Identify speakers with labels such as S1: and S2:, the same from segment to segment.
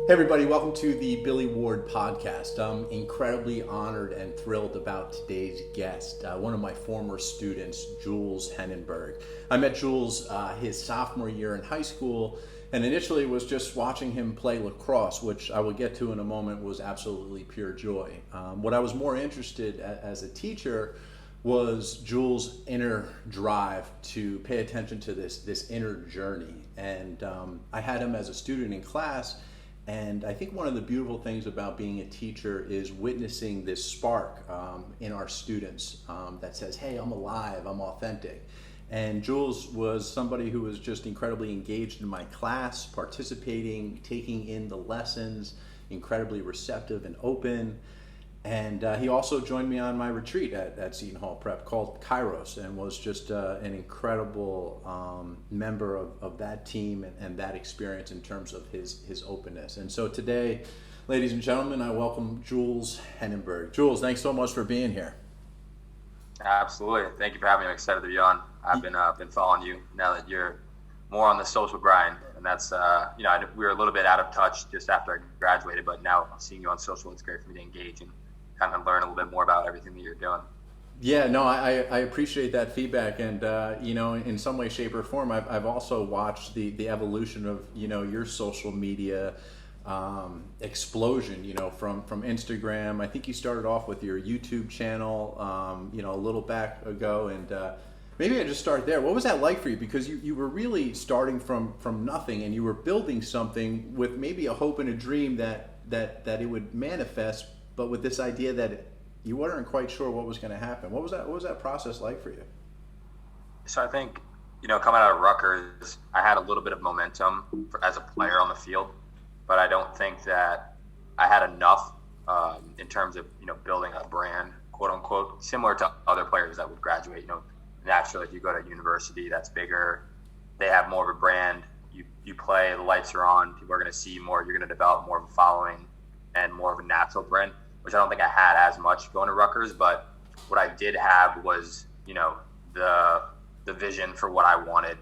S1: Hey everybody, welcome to the Billy Ward podcast. I'm incredibly honored and thrilled about today's guest, one of my former students, Jules Heningburg. I met Jules his sophomore year in high school, and initially was just watching him play lacrosse, which I will get to in a moment, was absolutely pure joy. What I was more interested as a teacher was Jules' inner drive to pay attention to this inner journey. And I had him as a student in class. And I think one of the beautiful things about being a teacher is witnessing this spark in our students that says, hey, I'm alive, I'm authentic. And Jules was somebody who was just incredibly engaged in my class, participating, taking in the lessons, incredibly receptive and open. And he also joined me on my retreat at Seton Hall Prep called Kairos, and was just an incredible member of that team and that experience in terms of his openness. And so today, ladies and gentlemen, I welcome Jules Heningburg. Jules, thanks so much for being here.
S2: Absolutely. Thank you for having me. I'm excited to be on. I've been following you now that you're more on the social grind. And that's, we were a little bit out of touch just after I graduated, but now seeing you on social, it's great for me to engage and kind of learn a little bit more about everything that you're doing.
S1: Yeah, no, I appreciate that feedback, and in some way, shape, or form, I've also watched the evolution of your social media explosion. From Instagram. I think you started off with your YouTube channel, a little back ago, and maybe I just start there. What was that like for you? Because you were really starting from nothing, and you were building something with maybe a hope and a dream that it would manifest, but with this idea that you weren't quite sure what was going to happen. What was that process like for you?
S2: So I think, coming out of Rutgers, I had a little bit of momentum as a player on the field, but I don't think that I had enough in terms of, building a brand, quote unquote, similar to other players that would graduate. Naturally, if you go to university, that's bigger. They have more of a brand. You play, the lights are on, people are going to see you more, you're going to develop more of a following and more of a natural brand, which I don't think I had as much going to Rutgers. But what I did have was, the vision for what I wanted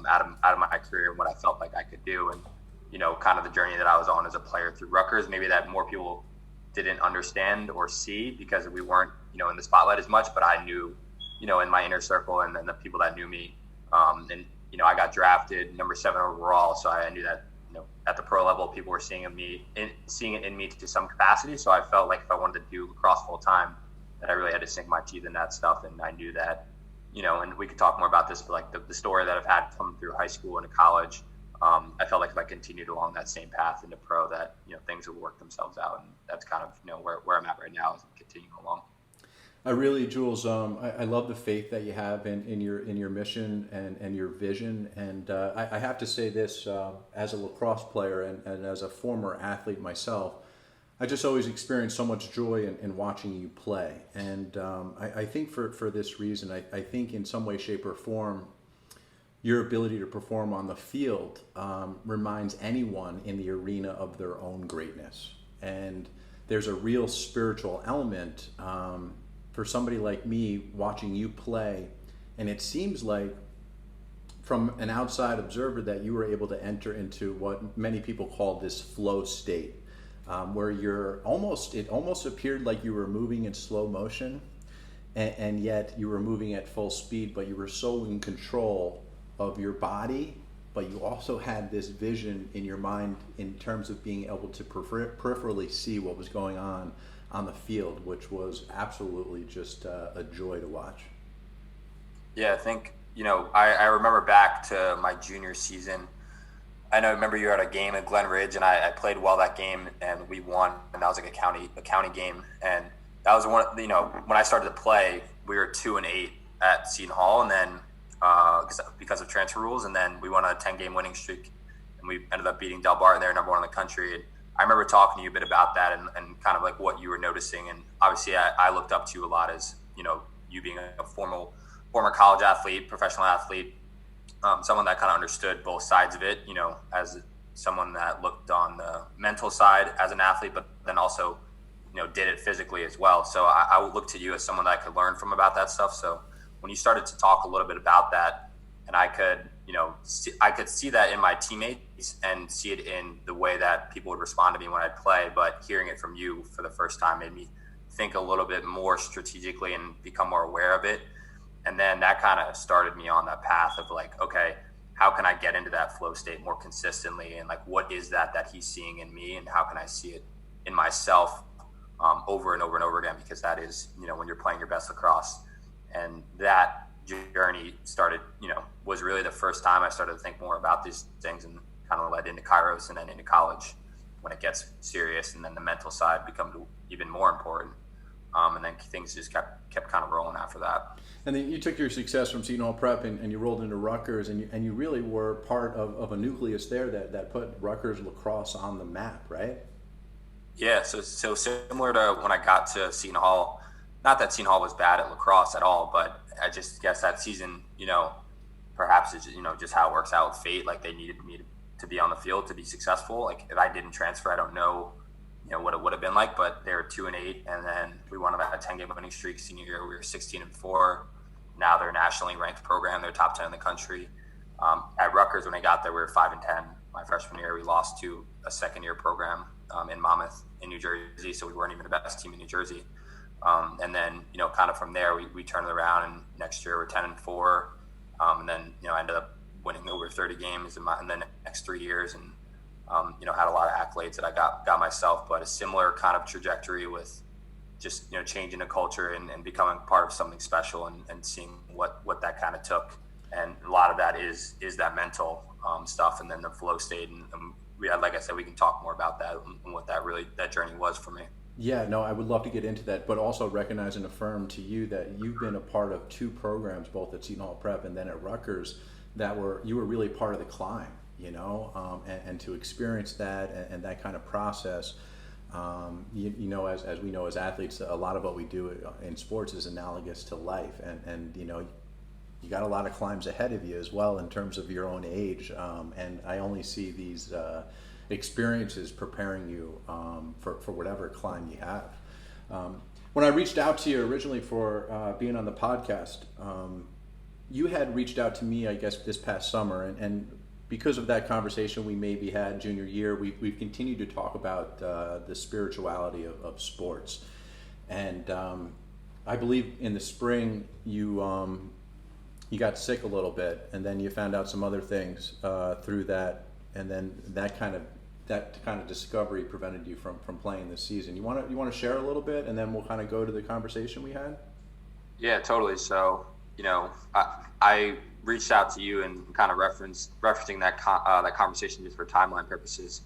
S2: out of my career and what I felt like I could do, and kind of the journey that I was on as a player through Rutgers. Maybe that more people didn't understand or see because we weren't, in the spotlight as much. But I knew, in my inner circle and then the people that knew me, I got drafted number 7 overall, so I knew that. At the pro level, people were seeing it in me to some capacity. So I felt like if I wanted to do lacrosse full time, that I really had to sink my teeth in that stuff. And I knew that, and we could talk more about this, but like the story that I've had come through high school and college, I felt like if I continued along that same path into pro, that things would work themselves out. And that's kind of where I'm at right now as I'm continuing along.
S1: I really, Jules, I love the faith that you have in your mission and your vision. And I have to say this, as a lacrosse player and as a former athlete myself, I just always experienced so much joy in watching you play. And I think for this reason, I think in some way, shape, or form, your ability to perform on the field reminds anyone in the arena of their own greatness. And there's a real spiritual element for somebody like me watching you play, and it seems like from an outside observer that you were able to enter into what many people call this flow state, where it almost appeared like you were moving in slow motion, and yet you were moving at full speed, but you were so in control of your body, but you also had this vision in your mind in terms of being able to peripherally see what was going on the field, which was absolutely just a joy to watch.
S2: Yeah, I think, I remember back to my junior season. I remember you were at a game at Glen Ridge, and I played well that game, and we won, and that was like a county game. And that was when I started to play, we were 2-8 at Seton Hall, and then because of transfer rules, and then we went on a 10-game winning streak, and we ended up beating Del Barton. They're number 1 in the country. And I remember talking to you a bit about that and kind of like what you were noticing. And obviously I looked up to you a lot as, you being a former college athlete, professional athlete, someone that kind of understood both sides of it, as someone that looked on the mental side as an athlete, but then also, did it physically as well. So I would look to you as someone that I could learn from about that stuff. So when you started to talk a little bit about that, and I could, I could see that in my teammates and see it in the way that people would respond to me when I'd play. But hearing it from you for the first time made me think a little bit more strategically and become more aware of it. And then that kind of started me on that path of like, okay, how can I get into that flow state more consistently? And like, what is that he's seeing in me, and how can I see it in myself over and over and over again? Because that is, when you're playing your best lacrosse. And that journey started, was really the first time I started to think more about these things, and kind of led into Kairos and then into college when it gets serious. And then the mental side becomes even more important. And then things just kept kind of rolling after that.
S1: And then you took your success from Seton Hall Prep and you rolled into Rutgers, and you really were part of a nucleus there that put Rutgers lacrosse on the map, right?
S2: Yeah, so similar to when I got to Seton Hall, not that Seton Hall was bad at lacrosse at all, but I just guess that season, perhaps it's, just how it works out with fate. Like, they needed me to be on the field to be successful. Like, if I didn't transfer, I don't know, what it would have been like, but they were 2-8, and then we won about a 10-game winning streak. Senior year, we were 16-4. Now they're a nationally ranked program. They're top 10 in the country. At Rutgers, when I got there, we were 5-10. My freshman year, we lost to a second-year program in Monmouth in New Jersey, so we weren't even the best team in New Jersey. And then, kind of from there, we turned it around, and next year we're 10-4. And then, I ended up winning over 30 games in the next 3 years, and had a lot of accolades that I got myself. But a similar kind of trajectory with just, changing the culture and becoming part of something special, and seeing what that kind of took. And a lot of that is that mental stuff, and then the flow state. And like I said, we can talk more about that and what that journey was for me.
S1: Yeah, no, I would love to get into that, but also recognize and affirm to you that you've been a part of two programs, both at Seton Hall Prep and then at Rutgers, you were really part of the climb, and to experience that and that kind of process, as we know as athletes, a lot of what we do in sports is analogous to life, and you got a lot of climbs ahead of you as well in terms of your own age, and I only see these experiences preparing you for whatever climb you have. When I reached out to you originally for being on the podcast, you had reached out to me, I guess, this past summer, and because of that conversation we maybe had junior year, we've continued to talk about the spirituality of sports. And I believe in the spring you got sick a little bit, and then you found out some other things through that, and then that kind of discovery prevented you from playing this season. You want to share a little bit, and then we'll kind of go to the conversation we had?
S2: Yeah, totally. So, I reached out to you and kind of referencing that conversation just for timeline purposes.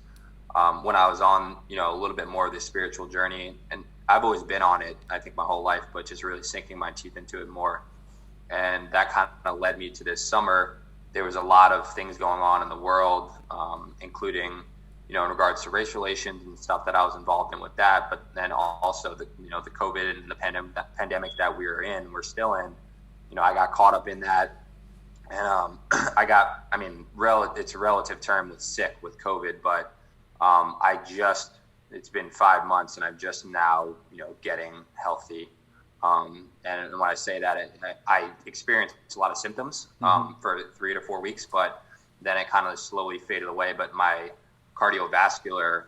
S2: When I was on, a little bit more of this spiritual journey, and I've always been on it, I think, my whole life, but just really sinking my teeth into it more. And that kind of led me to this summer. There was a lot of things going on in the world, including, in regards to race relations and stuff that I was involved in with that. But then also the COVID and the pandemic that we're still in, I got caught up in that. And it's a relative term with sick with COVID, but it's been 5 months and I'm just now, getting healthy. And when I say that, I experienced a lot of symptoms for 3 to 4 weeks, but then it kind of slowly faded away. But my cardiovascular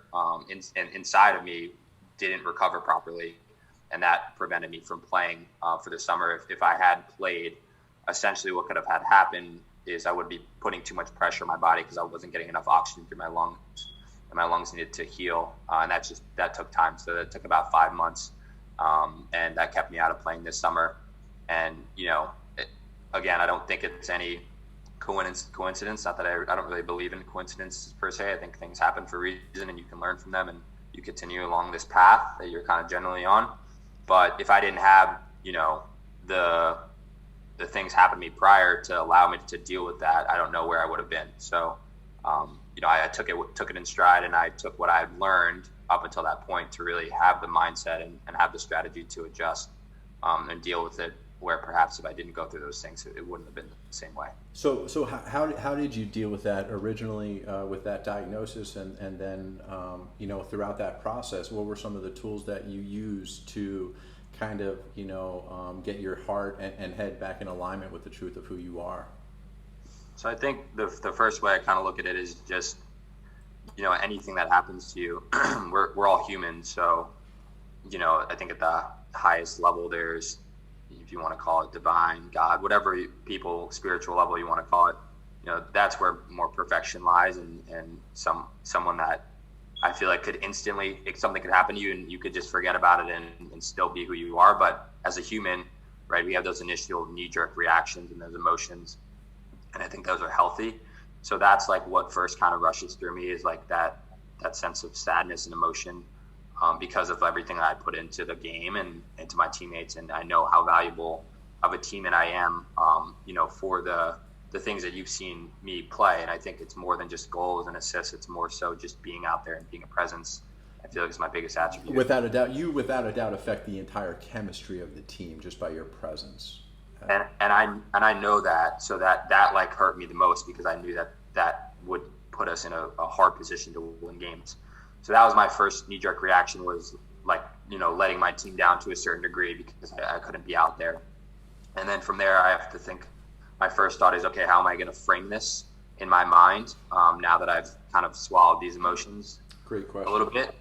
S2: inside of me didn't recover properly, and that prevented me from playing for the summer. If I had played, essentially what could have had happened is I would be putting too much pressure on my body because I wasn't getting enough oxygen through my lungs, and my lungs needed to heal, and that took time. So that took about 5 months. And that kept me out of playing this summer. And, again, I don't think it's any coincidence. Not that I don't really believe in coincidences per se. I think things happen for a reason, and you can learn from them, and you continue along this path that you're kind of generally on. But if I didn't have, the things happen to me prior to allow me to deal with that, I don't know where I would have been. So, I took it in stride, and I took what I've learned up until that point to really have the mindset and have the strategy to adjust and deal with it, where perhaps if I didn't go through those things, it wouldn't have been the same way.
S1: So how did you deal with that originally with that diagnosis, and then throughout that process, what were some of the tools that you used to kind of get your heart and head back in alignment with the truth of who you are?
S2: So I think the first way I kind of look at it is just, anything that happens to you, we're all human. So, I think at the highest level, there's, if you want to call it divine, God, whatever spiritual level you want to call it, that's where more perfection lies, and someone that I feel like could instantly, if something could happen to you and you could just forget about it and still be who you are. But as a human, right, we have those initial knee-jerk reactions and those emotions, and I think those are healthy. So that's like what first kind of rushes through me, is like that sense of sadness and emotion, because of everything that I put into the game and into my teammates. And I know how valuable of a teammate I am, for the things that you've seen me play. And I think it's more than just goals and assists. It's more so just being out there and being a presence. I feel like it's my biggest attribute.
S1: Without a doubt affect the entire chemistry of the team just by your presence.
S2: And I know that, so that like hurt me the most, because I knew that would put us in a hard position to win games. So that was my first knee-jerk reaction, was like, letting my team down to a certain degree because I couldn't be out there. And then from there, I have to think, my first thought is, okay, how am I going to frame this in my mind, now that I've kind of swallowed these emotions?
S1: Great question.
S2: A little bit.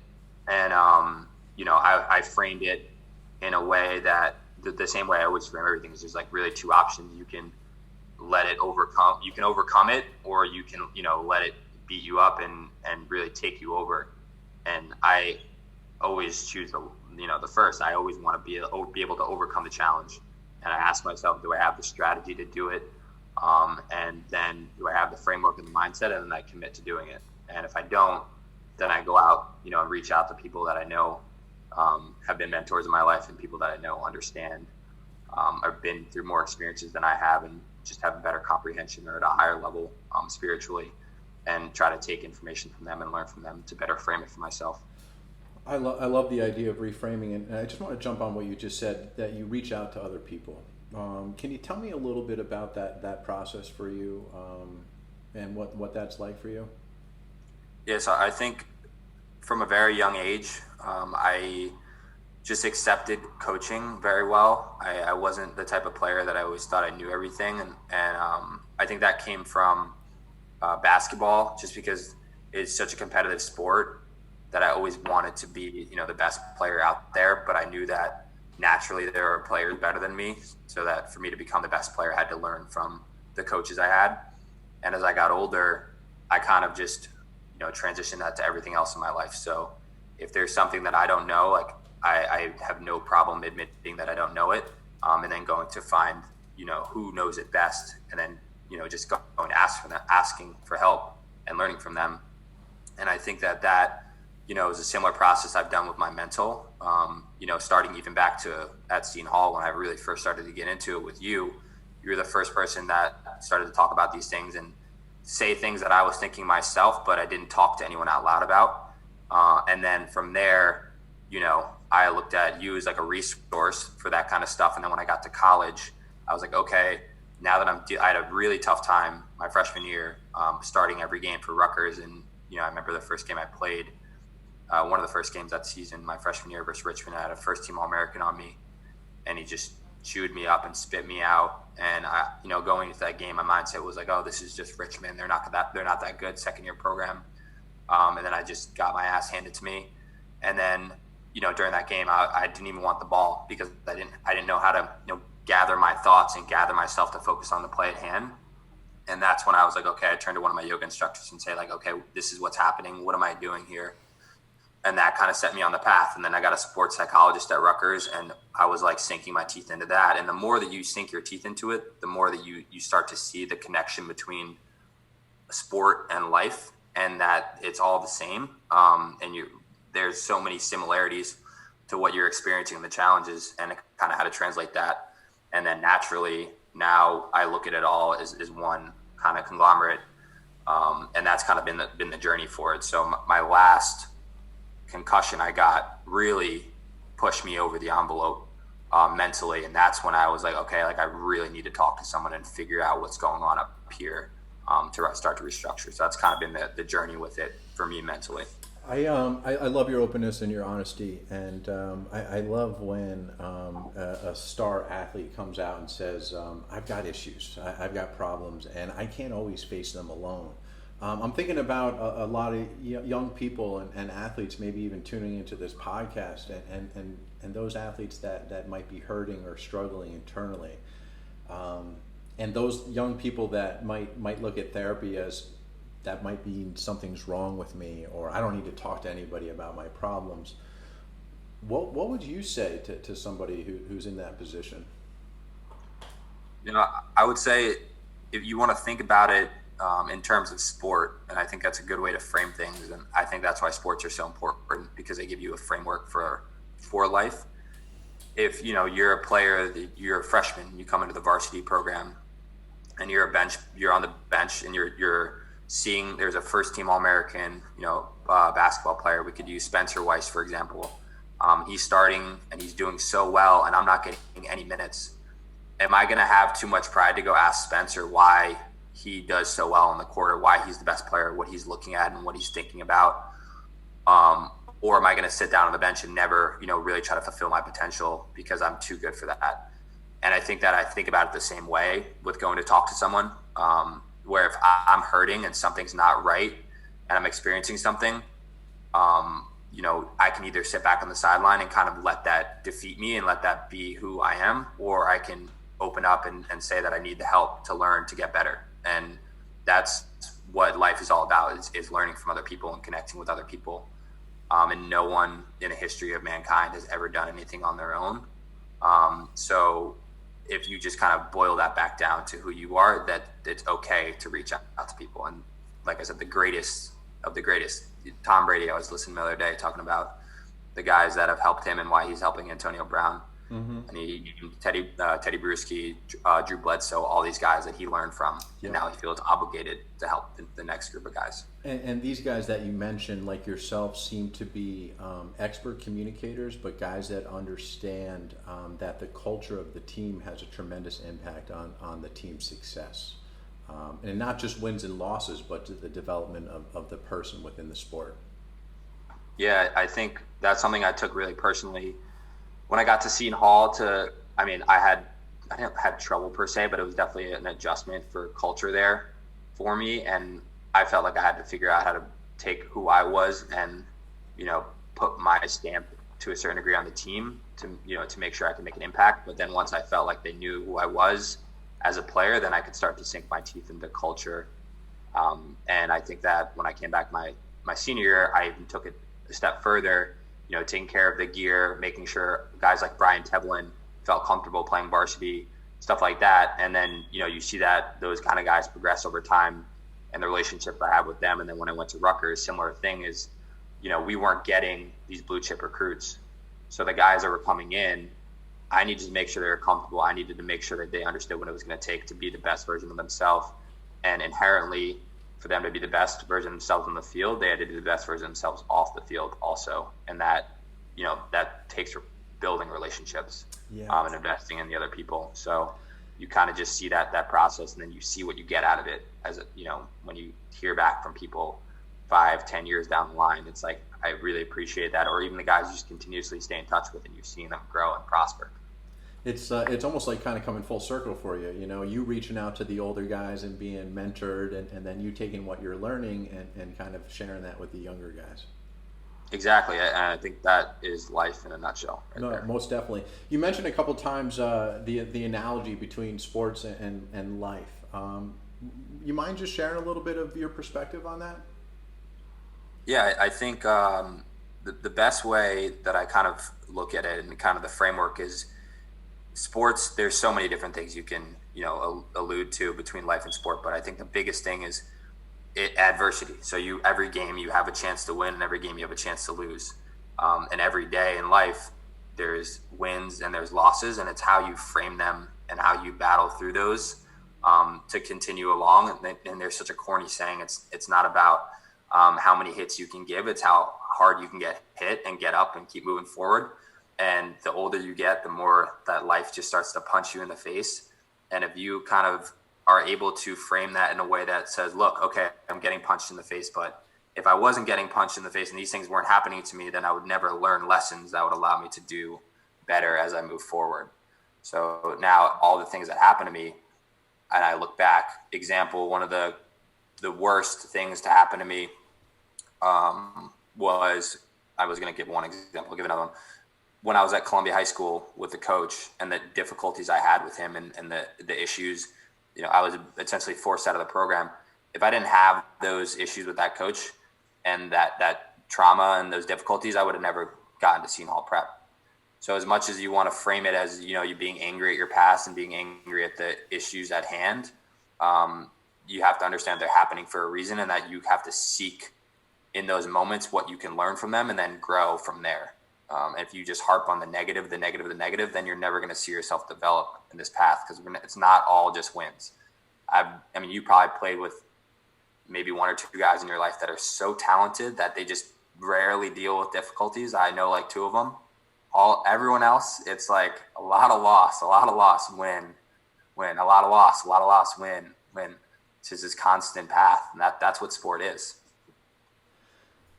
S2: And, I framed it in a way that the same way I always frame everything is there's like really two options. You can overcome it, or you can, let it beat you up and really take you over. And I always choose the first. I always want to be able to overcome the challenge. And I ask myself, do I have the strategy to do it? And then do I have the framework and the mindset? And then I commit to doing it. And if I don't, then I go out, and reach out to people that I know have been mentors in my life, and people that I know understand, have been through more experiences than I have, and just have a better comprehension, or at a higher level spiritually, and try to take information from them and learn from them to better frame it for myself.
S1: I love the idea of reframing, and I just want to jump on what you just said, that you reach out to other people. Can you tell me a little bit about that process for you, and what that's like for you?
S2: Yes, I think from a very young age, I just accepted coaching very well. I wasn't the type of player that I always thought I knew everything, and I think that came from basketball, just because it's such a competitive sport that I always wanted to be, the best player out there. But I knew that naturally there are players better than me, so that for me to become the best player, I had to learn from the coaches I had. And as I got older, I kind of just, transitioned that to everything else in my life. So if there's something that I don't know, like I have no problem admitting that I don't know it, and then going to find, who knows it best, and then, just going to asking for help and learning from them. And I think that is a similar process I've done with my mental, starting even back to at Seton Hall, when I really first started to get into it with you. You were the first person that started to talk about these things and say things that I was thinking myself, but I didn't talk to anyone out loud about. And then from there, I looked at you as like a resource for that kind of stuff. And then when I got to college, I was like, okay, now that I had a really tough time my freshman year, starting every game for Rutgers. And, I remember the first game I played, one of the first games that season, my freshman year versus Richmond, I had a first team All-American on me, and he just chewed me up and spit me out. And I, going into that game, my mindset was like, oh, this is just Richmond. They're not that good, second year program. And then I just got my ass handed to me. And then, during that game, I didn't even want the ball, because I didn't know how to, gather my thoughts and gather myself to focus on the play at hand. And that's when I was like, okay, I turned to one of my yoga instructors and say like, okay, this is what's happening. What am I doing here? And that kind of set me on the path. And then I got a sports psychologist at Rutgers, and I was like sinking my teeth into that. And the more that you sink your teeth into it, the more that you start to see the connection between sport and life, and that it's all the same. And there's so many similarities to what you're experiencing in the challenges, and kind of how to translate that. And then naturally, now I look at it all as one kind of conglomerate. And that's kind of been the journey for it. So my last concussion I got really pushed me over the envelope mentally. And that's when I was like, okay, like I really need to talk to someone and figure out what's going on up here to start to restructure. So that's kind of been the journey with it for me mentally.
S1: I love your openness and your honesty, and I love when a star athlete comes out and says, "I've got issues, I've got problems, and I can't always face them alone." I'm thinking about a lot of young people and athletes, maybe even tuning into this podcast, and those athletes that might be hurting or struggling internally, and those young people that might look at therapy as that might be something's wrong with me, or I don't need to talk to anybody about my problems. What would you say to somebody who's in that position?
S2: I would say if you want to think about it in terms of sport, and I think that's a good way to frame things, and I think that's why sports are so important, because they give you a framework for life. If you're a player, you're a freshman, you come into the varsity program, and you're on the bench, and you're seeing there's a first team All-American, basketball player. We could use Spencer Weiss, for example. He's starting and he's doing so well, and I'm not getting any minutes. Am I going to have too much pride to go ask Spencer why he does so well on the court, or why he's the best player, what he's looking at and what he's thinking about? Or am I going to sit down on the bench and never, really try to fulfill my potential because I'm too good for that? And I think about it the same way with going to talk to someone. Where if I'm hurting and something's not right and I'm experiencing something, I can either sit back on the sideline and kind of let that defeat me and let that be who I am, or I can open up and say that I need the help to learn to get better. And that's what life is all about, is learning from other people and connecting with other people. And no one in a history of mankind has ever done anything on their own. So if you just kind of boil that back down to who you are, that it's okay to reach out to people. And like I said, the greatest of the greatest, Tom Brady, I was listening the other day talking about the guys that have helped him and why he's helping Antonio Brown. Mm-hmm. And Teddy Bruschi, Drew Bledsoe, all these guys that he learned from. Yeah. And now he feels obligated to help the next group of guys.
S1: And these guys that you mentioned, like yourself, seem to be expert communicators, but guys that understand that the culture of the team has a tremendous impact on the team's success. And not just wins and losses, but the development of the person within the sport.
S2: Yeah, I think that's something I took really personally when I got to Seton Hall. I didn't have trouble per se, but it was definitely an adjustment for culture there for me. And I felt like I had to figure out how to take who I was and, put my stamp to a certain degree on the team to make sure I could make an impact. But then once I felt like they knew who I was as a player, then I could start to sink my teeth into culture. And I think that when I came back my senior year, I even took it a step further, taking care of the gear, making sure guys like Brian Tevlin felt comfortable playing varsity, stuff like that. And then, you see that those kind of guys progress over time and the relationship I have with them. And then when I went to Rutgers, similar thing is, we weren't getting these blue chip recruits. So the guys that were coming in, I needed to make sure they were comfortable. I needed to make sure that they understood what it was going to take to be the best version of themselves. And inherently, for them to be the best version of themselves on the field, they had to be the best version of themselves off the field also. And that, that takes building relationships, and investing in the other people. So you kind of just see that process, and then you see what you get out of it as when you hear back from people 5-10 years down the line. It's like, I really appreciate that. Or even the guys you just continuously stay in touch with and you've seen them grow and prosper.
S1: It's almost like kind of coming full circle for you. You reaching out to the older guys and being mentored, and then you taking what you're learning and kind of sharing that with the younger guys.
S2: Exactly. And I think that is life in a nutshell.
S1: There. Most definitely. You mentioned a couple times the analogy between sports and life. You mind just sharing a little bit of your perspective on that?
S2: Yeah, I think the best way that I kind of look at it and kind of the framework is sports. There's so many different things you can, allude to between life and sport. But I think the biggest thing is adversity. So every game you have a chance to win, and every game you have a chance to lose. And every day in life, there's wins and there's losses, and it's how you frame them and how you battle through those to continue along. And there's such a corny saying, it's not about how many hits you can give, it's how hard you can get hit and get up and keep moving forward. And the older you get, the more that life just starts to punch you in the face. And if you kind of are able to frame that in a way that says, look, okay, I'm getting punched in the face, but if I wasn't getting punched in the face and these things weren't happening to me, then I would never learn lessons that would allow me to do better as I move forward. So now all the things that happen to me, and I look back, example, one of the worst things to happen to me was, I was going to give one example, I'll give another one. When I was at Columbia High School with the coach and the difficulties I had with him and the issues, I was essentially forced out of the program. If I didn't have those issues with that coach and that trauma and those difficulties, I would have never gotten to Seton Hall Prep. So as much as you want to frame it as, you being angry at your past and being angry at the issues at hand, you have to understand they're happening for a reason, and that you have to seek in those moments what you can learn from them and then grow from there. If you just harp on the negative, then you're never going to see yourself develop in this path, because it's not all just wins. You probably played with maybe one or two guys in your life that are so talented that they just rarely deal with difficulties. I know like two of them. Everyone else, it's like a lot of loss, win, a lot of loss, win. It's just this constant path, and that's what sport is.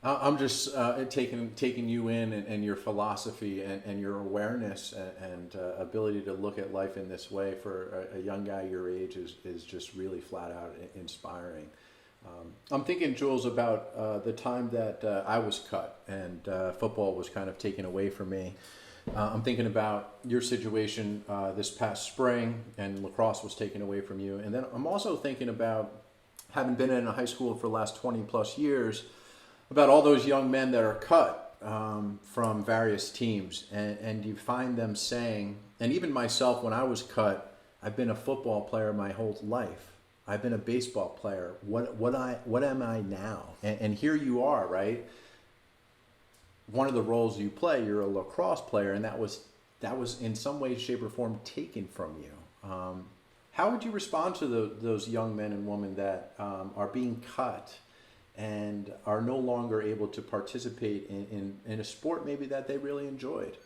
S1: I'm just taking you in and your philosophy and your awareness and ability to look at life in this way for a young guy your age is just really flat out inspiring. I'm thinking, Jules, about the time that I was cut and football was kind of taken away from me. I'm thinking about your situation this past spring, and lacrosse was taken away from you. And then I'm also thinking about, having been in a high school for the last 20 plus years, about all those young men that are cut from various teams, and you find them saying, and even myself when I was cut, I've been a football player my whole life. I've been a baseball player. What am I now? And here you are, right? One of the roles you play, you're a lacrosse player, and that was in some way, shape, or form taken from you. How would you respond to those young men and women that are being cut and are no longer able to participate in a sport maybe that they really enjoyed?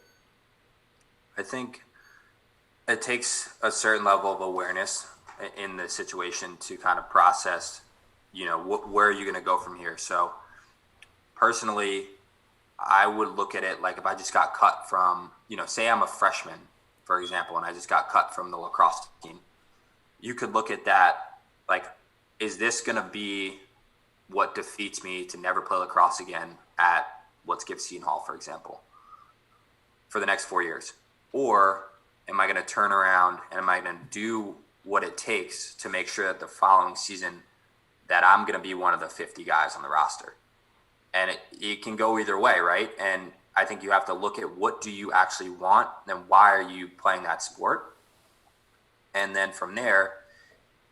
S2: I think it takes a certain level of awareness in the situation to kind of process, where are you going to go from here? So personally, I would look at it like, if I just got cut from, say I'm a freshman, for example, and I just got cut from the lacrosse team, you could look at that like, is this going to be what defeats me to never play lacrosse again at, let's give Seton Hall, for example, for the next 4 years? Or am I going to turn around and am I going to do what it takes to make sure that the following season that I'm going to be one of the 50 guys on the roster? And it can go either way, right? And I think you have to look at, what do you actually want, and why are you playing that sport? And then from there,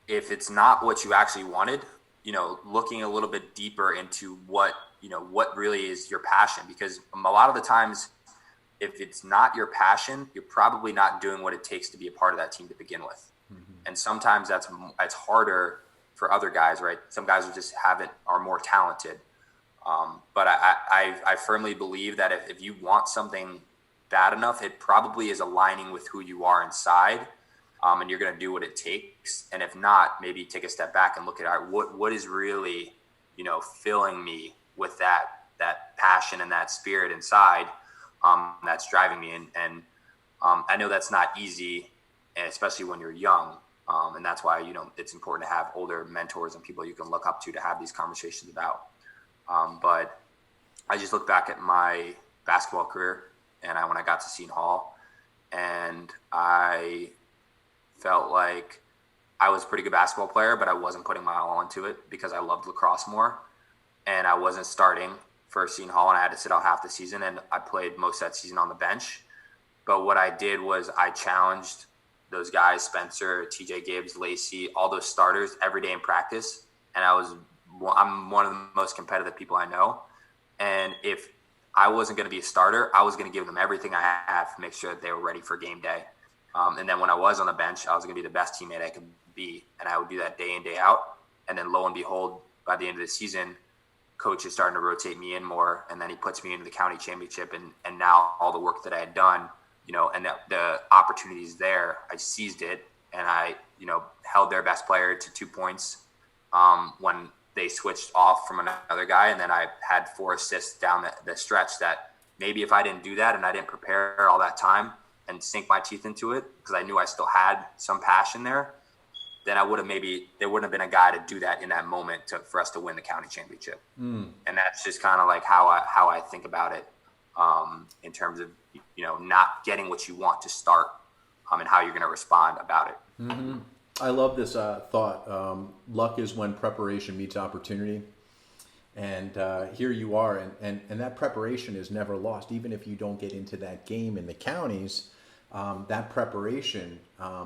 S2: if it's not what you actually wanted, looking a little bit deeper into what really is your passion. Because a lot of the times, if it's not your passion, you're probably not doing what it takes to be a part of that team to begin with. Mm-hmm. And sometimes it's harder for other guys, right? Some guys are more talented. But I firmly believe that if you want something bad enough, it probably is aligning with who you are inside, and you're going to do what it takes. And if not, maybe take a step back and look at what is really, filling me with that passion and that spirit inside, that's driving me. And I know that's not easy, especially when you're young. And that's why, it's important to have older mentors and people you can look up to have these conversations about. But I just look back at my basketball career and when I got to Seton Hall, and I felt like I was a pretty good basketball player, but I wasn't putting my all into it because I loved lacrosse more, and I wasn't starting for Seton Hall, and I had to sit out half the season, and I played most of that season on the bench. But what I did was I challenged those guys, Spencer, TJ Gibbs, Lacey, all those starters every day in practice, and I'm one of the most competitive people I know. And if I wasn't going to be a starter, I was going to give them everything I had to make sure that they were ready for game day. And then when I was on the bench, I was going to be the best teammate I could be. And I would do that day in, day out. And then lo and behold, by the end of the season, coach is starting to rotate me in more. And then he puts me into the county championship. And now all the work that I had done, and the opportunities there, I seized it. And I, held their best player to 2 points when they switched off from another guy, and then I had 4 assists down the stretch that maybe if I didn't do that and I didn't prepare all that time and sink my teeth into it, because I knew I still had some passion there, then there wouldn't have been a guy to do that in that moment for us to win the county championship. And that's just kind of like how I think about it, in terms of, not getting what you want to start, and how you're going to respond about it.
S1: Mm-hmm. I love this thought. Luck is when preparation meets opportunity. And here you are, and that preparation is never lost. Even if you don't get into that game in the counties, that preparation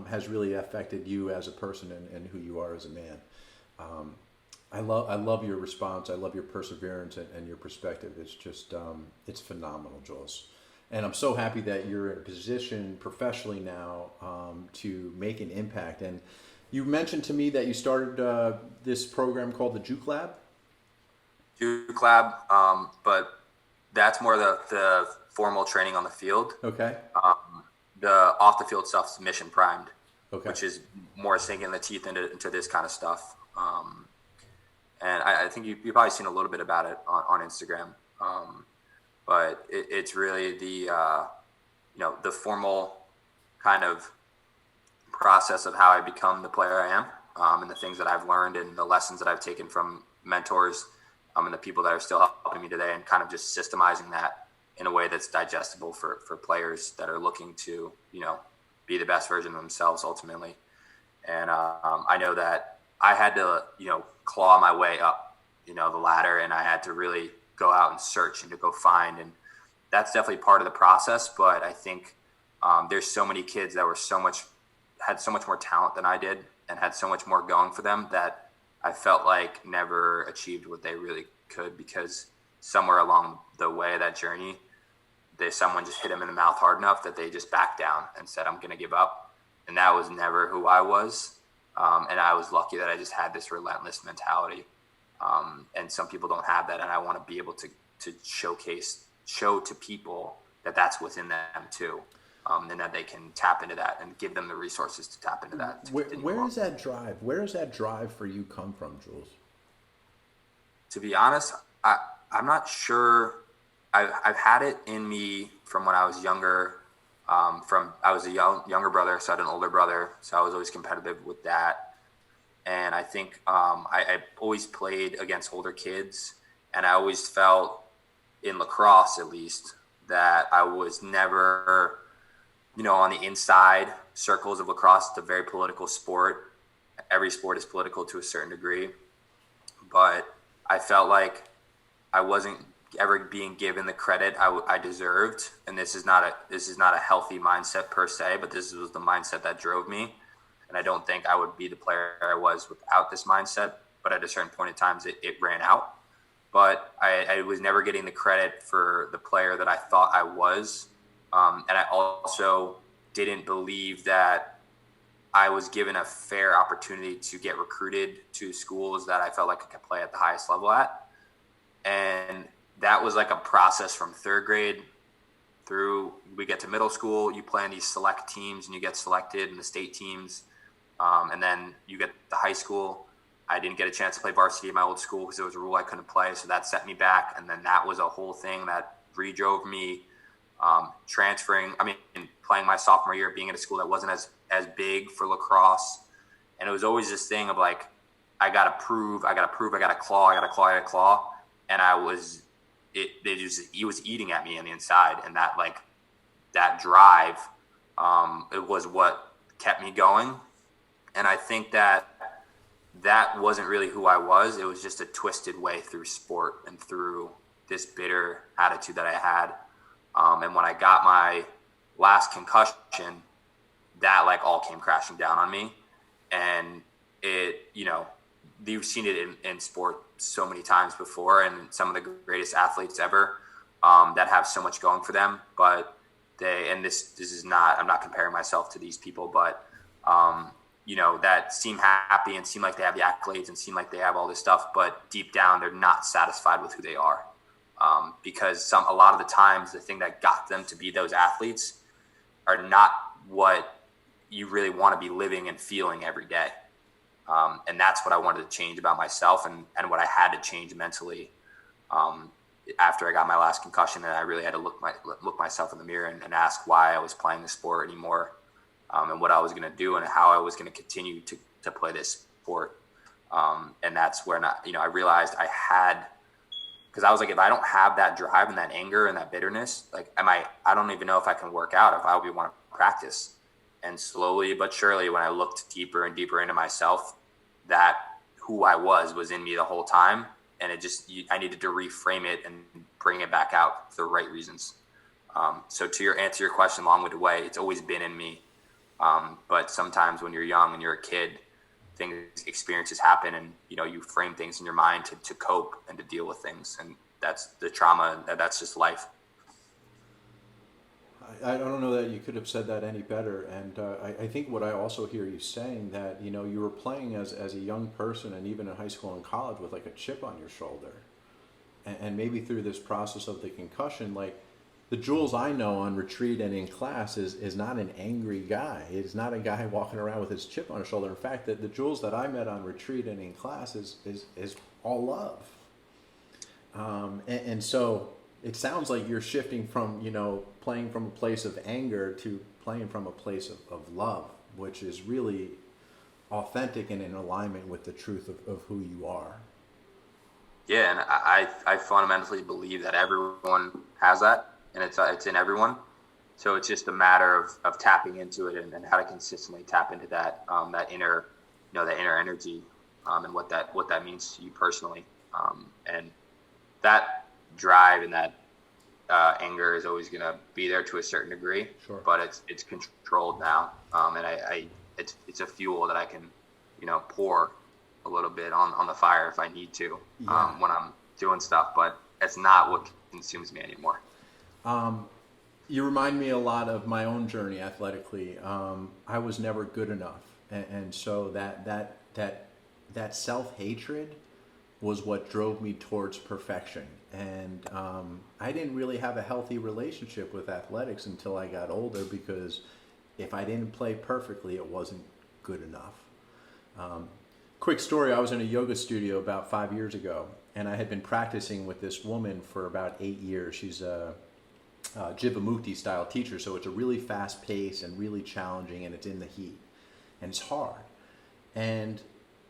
S1: has really affected you as a person and who you are as a man. I love your response. I love your perseverance and your perspective. It's just it's phenomenal, Jules. And I'm so happy that you're in a position professionally now to make an impact. And you mentioned to me that you started this program called the Juke Lab.
S2: Juke Lab, but that's more the formal training on the field.
S1: Okay.
S2: The off the field stuff is mission primed,
S1: okay,
S2: which is more sinking the teeth into this kind of stuff. And I think you've probably seen a little bit about it on Instagram. But it's really the formal kind of process of how I become the player I am, and the things that I've learned and the lessons that I've taken from mentors, and the people that are still helping me today, and kind of just systemizing that in a way that's digestible for players that are looking to, be the best version of themselves ultimately. And I know that I had to, claw my way up, the ladder, and I had to really go out and search and to go find. And that's definitely part of the process. But I think there's so many kids that had so much more talent than I did and had so much more going for them that I felt like never achieved what they really could, because somewhere along the way of that journey, someone just hit them in the mouth hard enough that they just backed down and said, I'm going to give up. And that was never who I was. And I was lucky that I just had this relentless mentality. And some people don't have that. And I want to be able to show to people that that's within them too. And that they can tap into that and give them the resources to tap into that.
S1: Where is that drive? Where does that drive for you come from, Jules?
S2: To be honest, I'm not sure. I've had it in me from when I was younger. I was a younger brother, so I had an older brother, so I was always competitive with that. And I think I always played against older kids, and I always felt, in lacrosse at least, that I was never, on the inside circles of lacrosse. It's a very political sport. Every sport is political to a certain degree, but I felt like I wasn't ever being given the credit I deserved. And this is not a healthy mindset per se, but this was the mindset that drove me. And I don't think I would be the player I was without this mindset. But at a certain point in time, it ran out. But I was never getting the credit for the player that I thought I was. And I also didn't believe that I was given a fair opportunity to get recruited to schools that I felt like I could play at the highest level at. And that was like a process from third grade through, we get to middle school, you play in these select teams and you get selected in the state teams. And then you get to high school. I didn't get a chance to play varsity at my old school because there was a rule I couldn't play. So that set me back. And then that was a whole thing that redrove me transferring. Playing my sophomore year, being at a school that wasn't as big for lacrosse. And it was always this thing of like, I got to prove, I got to claw. And it was eating at me on the inside. And that drive, it was what kept me going. And I think that wasn't really who I was. It was just a twisted way through sport and through this bitter attitude that I had. And when I got my last concussion, that all came crashing down on me. And you've seen it in sport so many times before, and some of the greatest athletes ever that have so much going for them. But this is not, I'm not comparing myself to these people, but that seem happy and seem like they have the accolades and seem like they have all this stuff, but deep down they're not satisfied with who they are. Because a lot of the times the thing that got them to be those athletes are not what you really want to be living and feeling every day. And that's what I wanted to change about myself, and what I had to change mentally after I got my last concussion. And I really had to look myself in the mirror and ask why I was playing the sport anymore, and what I was going to do and how I was going to continue to play this sport. And that's where I realized I had, because I was like, if I don't have that drive and that anger and that bitterness, like I don't even know if I can work out, if I would want to practice. And slowly but surely, when I looked deeper and deeper into myself, that who I was in me the whole time. And I needed to reframe it and bring it back out for the right reasons. So to answer your question, long-winded way, it's always been in me. But sometimes when you're young and you're a kid, experiences happen, and you frame things in your mind to cope and to deal with things, and that's the trauma, and that's just life.
S1: I don't know that you could have said that any better. And I think what I also hear you saying, that you were playing as a young person, and even in high school and college, with like a chip on your shoulder, and maybe through this process of the concussion, like the Jules I know on retreat and in class is not an angry guy. It's not a guy walking around with his chip on his shoulder. In fact, the Jules that I met on retreat and in class is all love. And so it sounds like you're shifting from, playing from a place of anger to playing from a place of love, which is really authentic and in alignment with the truth of who you are.
S2: Yeah, and I fundamentally believe that everyone has that, and it's in everyone. So it's just a matter of tapping into it and how to consistently tap into that that inner energy, and what that means to you personally, and that drive and that anger is always going to be there to a certain degree.
S1: Sure.
S2: But it's controlled now, and it's a fuel that I can pour a little bit on the fire if I need to, when I'm doing stuff, but it's not what consumes me anymore.
S1: You remind me a lot of my own journey athletically. I was never good enough, and so that self-hatred was what drove me towards perfection. And I didn't really have a healthy relationship with athletics until I got older, because if I didn't play perfectly, it wasn't good enough. Quick story, I was in a yoga studio about 5 years ago, and I had been practicing with this woman for about 8 years. She's a Jivamukti style teacher, so it's a really fast pace and really challenging, and it's in the heat, and it's hard. And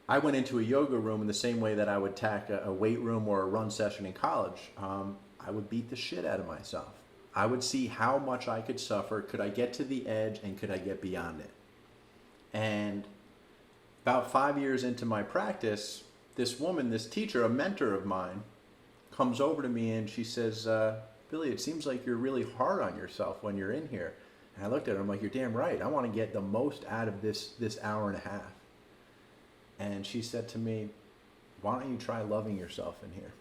S1: I went into a yoga room in the same way that I would tack a weight room or a run session in college. I would beat the shit out of myself. I would see how much I could suffer. Could I get to the edge, and could I get beyond it? And about 5 years into my practice, this woman, this teacher, a mentor of mine, comes over to me and she says, Billy, it seems like you're really hard on yourself when you're in here. And I looked at her, I'm like, you're damn right. I want to get the most out of this hour and a half. And she said to me, why don't you try loving yourself in here?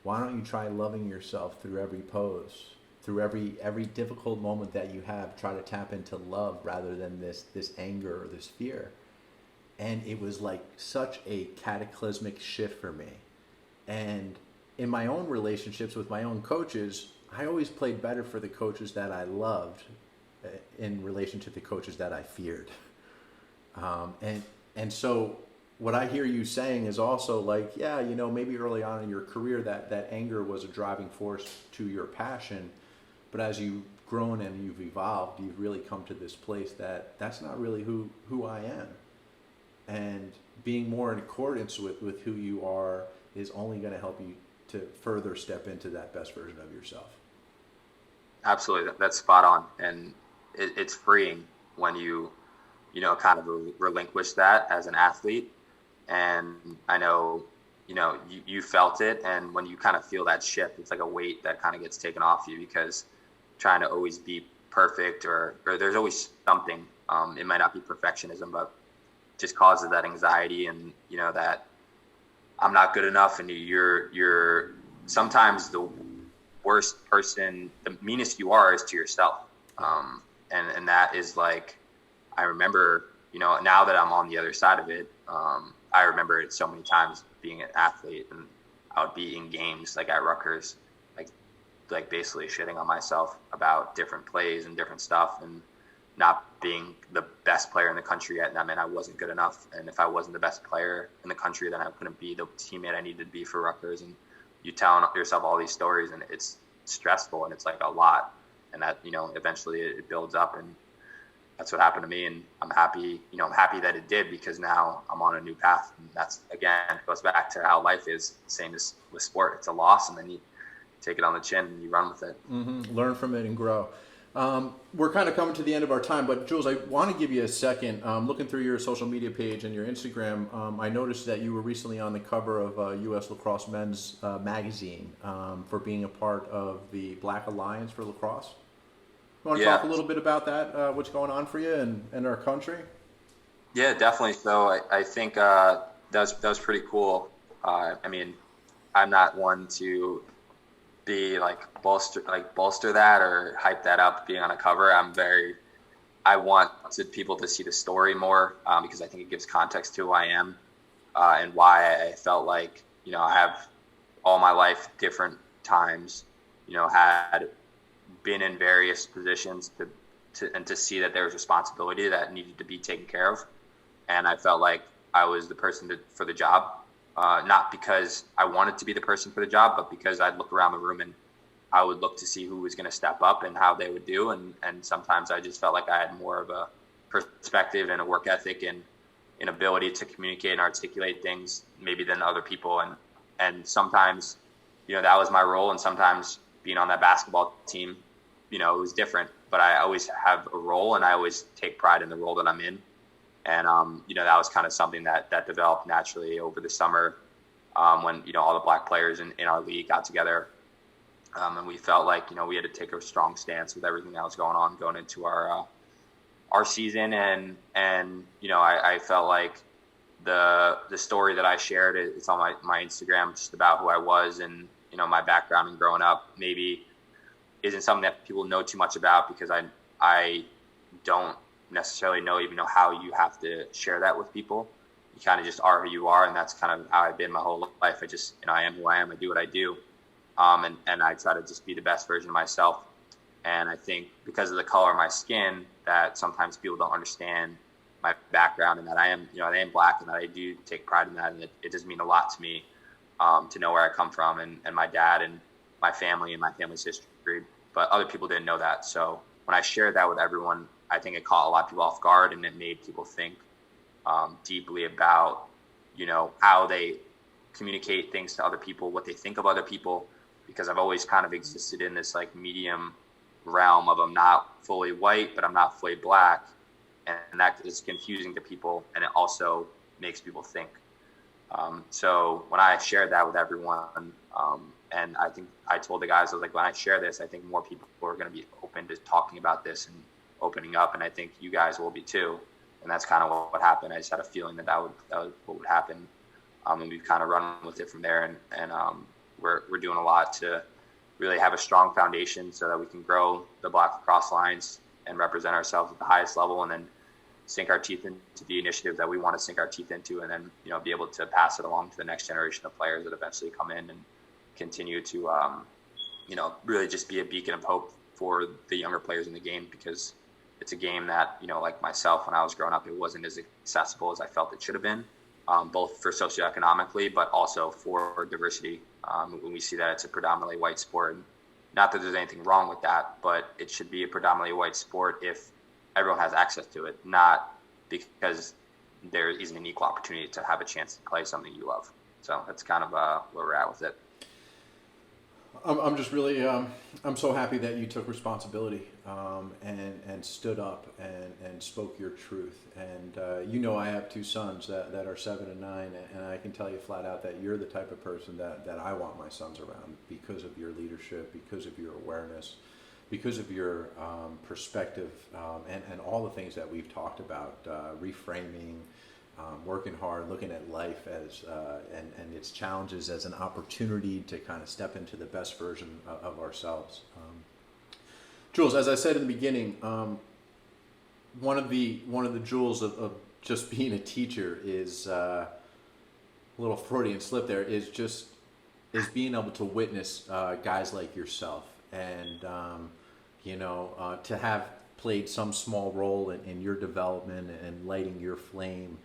S1: Why don't you try loving yourself through every pose, through every difficult moment that you have? Try to tap into love rather than this anger or this fear. And it was like such a cataclysmic shift for me. And in my own relationships with my own coaches, I always played better for the coaches that I loved in relation to the coaches that I feared. And so what I hear you saying is also like, yeah, maybe early on in your career that anger was a driving force to your passion. But as you've grown and you've evolved, you've really come to this place that's not really who I am. And being more in accordance with who you are is only going to help you to further step into that best version of yourself.
S2: Absolutely. That's spot on. And it's freeing when you kind of relinquish that as an athlete. And I know, you felt it. And when you kind of feel that shift, it's like a weight that kind of gets taken off you, because trying to always be perfect or there's always something, it might not be perfectionism, but just causes that anxiety and, that I'm not good enough. And you're sometimes the worst person, the meanest you are is to yourself. And that is like, I remember, now that I'm on the other side of it, I remember it so many times being an athlete, and I would be in games like at Rutgers, like basically shitting on myself about different plays and different stuff. And not being the best player in the country yet. And I wasn't good enough. And if I wasn't the best player in the country, then I couldn't be the teammate I needed to be for Rutgers. And you tell yourself all these stories, and it's stressful, and it's like a lot. And that, eventually it builds up, and that's what happened to me. And I'm happy that it did, because now I'm on a new path. And that's, again, it goes back to how life is. Same as with sport. It's a loss, and then you take it on the chin and you run with it.
S1: Mm-hmm. Learn from it and grow. We're kind of coming to the end of our time, but Jules, I want to give you a second. Looking through your social media page and your Instagram, I noticed that you were recently on the cover of U.S. Lacrosse Men's magazine for being a part of the Black Alliance for Lacrosse. You want to talk a little bit about that, what's going on for you and our country?
S2: Yeah, definitely. So I think that was pretty cool. I'm not one to be bolster that or hype that up being on a cover. I want people to see the story more, because I think it gives context to who I am, and why I felt like, I have all my life, different times, had been in various positions to see that there was responsibility that needed to be taken care of. And I felt like I was the person for the job. Not because I wanted to be the person for the job, but because I'd look around the room and I would look to see who was going to step up and how they would do. And sometimes I just felt like I had more of a perspective and a work ethic and an ability to communicate and articulate things maybe than other people. And sometimes, that was my role. And sometimes being on that basketball team, it was different. But I always have a role, and I always take pride in the role that I'm in. And, that was kind of something that developed naturally over the summer, when, all the Black players in our league got together. And we felt like, we had to take a strong stance with everything that was going into our season. And I felt like the story that I shared, it's on my Instagram, just about who I was and, my background and growing up, maybe isn't something that people know too much about, because I don't necessarily know how you have to share that with people. You kind of just are who you are, and that's kind of how I've been my whole life. I just, I am who I am. I do what I do, and I try to just be the best version of myself. And I think because of the color of my skin, that sometimes people don't understand my background, and that I am Black, and that I do take pride in that, and it does mean a lot to me, to know where I come from and my dad and my family and my family's history. But other people didn't know that. So when I shared that with everyone, I think it caught a lot of people off guard, and it made people think deeply about, how they communicate things to other people, what they think of other people, because I've always kind of existed in this like medium realm of I'm not fully white, but I'm not fully Black. And that is confusing to people, and it also makes people think. So when I shared that with everyone, and I think I told the guys, I was like, when I share this, I think more people are going to be open to talking about this and opening up, and I think you guys will be too. And that's kind of what happened. I just had a feeling that was what would happen, and we've kind of run with it from there. And we're doing a lot to really have a strong foundation so that we can grow the Black Lacrosse Alliance and represent ourselves at the highest level, and then sink our teeth into the initiatives that we want to sink our teeth into, and then be able to pass it along to the next generation of players that eventually come in and continue to really just be a beacon of hope for the younger players in the game, because it's a game that, like myself, when I was growing up, it wasn't as accessible as I felt it should have been, both for socioeconomically, but also for diversity. When we see that it's a predominantly white sport, and not that there's anything wrong with that, but it should be a predominantly white sport if everyone has access to it, not because there isn't an equal opportunity to have a chance to play something you love. So that's kind of where we're at with it.
S1: I'm just really, I'm so happy that you took responsibility and stood up and spoke your truth. And I have two sons that are 7 and 9, and I can tell you flat out that you're the type of person that I want my sons around, because of your leadership, because of your awareness, because of your perspective, and all the things that we've talked about, reframing, working hard, looking at life as and its challenges as an opportunity to kind of step into the best version of ourselves. Jules, as I said in the beginning, one of the jewels of just being a teacher is a little Freudian slip there, is being able to witness guys like yourself, and to have played some small role in your development and lighting your flame.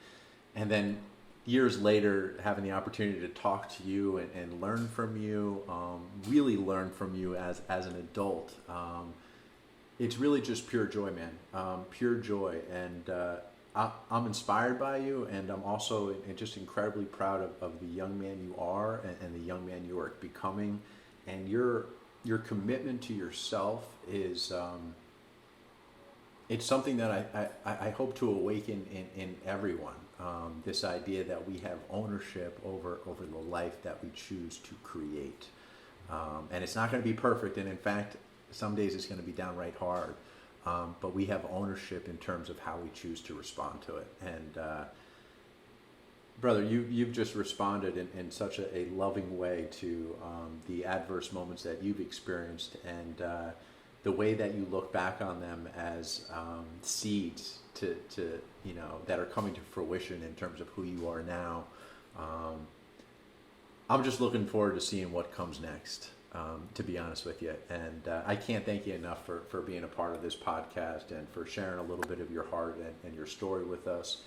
S1: And then years later, having the opportunity to talk to you and learn from you, really learn from you as an adult. It's really just pure joy, man. Pure joy. And I'm inspired by you, and I'm also just incredibly proud of the young man you are and the young man you are becoming. And your commitment to yourself is it's something that I hope to awaken in everyone. This idea that we have ownership over the life that we choose to create. And it's not going to be perfect, and in fact, some days it's going to be downright hard. But we have ownership in terms of how we choose to respond to it. And brother, you've just responded in such a loving way to the adverse moments that you've experienced, and the way that you look back on them as seeds to that are coming to fruition in terms of who you are now. I'm just looking forward to seeing what comes next. To be honest with you. And I can't thank you enough for being a part of this podcast and for sharing a little bit of your heart and your story with us.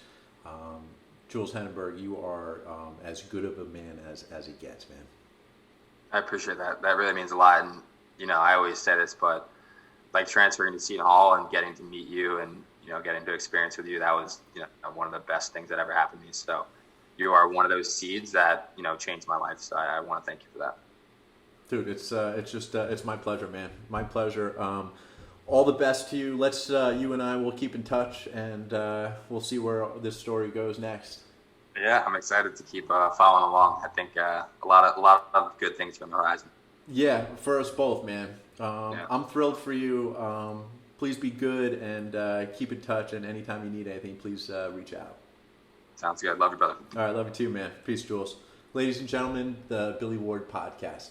S1: Jules Heningburg, you are as good of a man as it gets, man.
S2: I appreciate that. That really means a lot. And, I always say this, but like transferring to Seton Hall and getting to meet you and, getting to experience with you, that was, one of the best things that ever happened to me. So you are one of those seeds that, changed my life. So I want to thank you for that.
S1: Dude, it's my pleasure, man. My pleasure. All the best to you. Let's you and I will keep in touch, and we'll see where this story goes next.
S2: Yeah, I'm excited to keep following along. I think a lot of good things on the horizon.
S1: Yeah, for us both, man. I'm thrilled for you. Please be good and keep in touch. And anytime you need anything, please reach out.
S2: Sounds good. Love you, brother.
S1: All right, love you too, man. Peace, Jules. Ladies and gentlemen, the Billy Ward Podcast.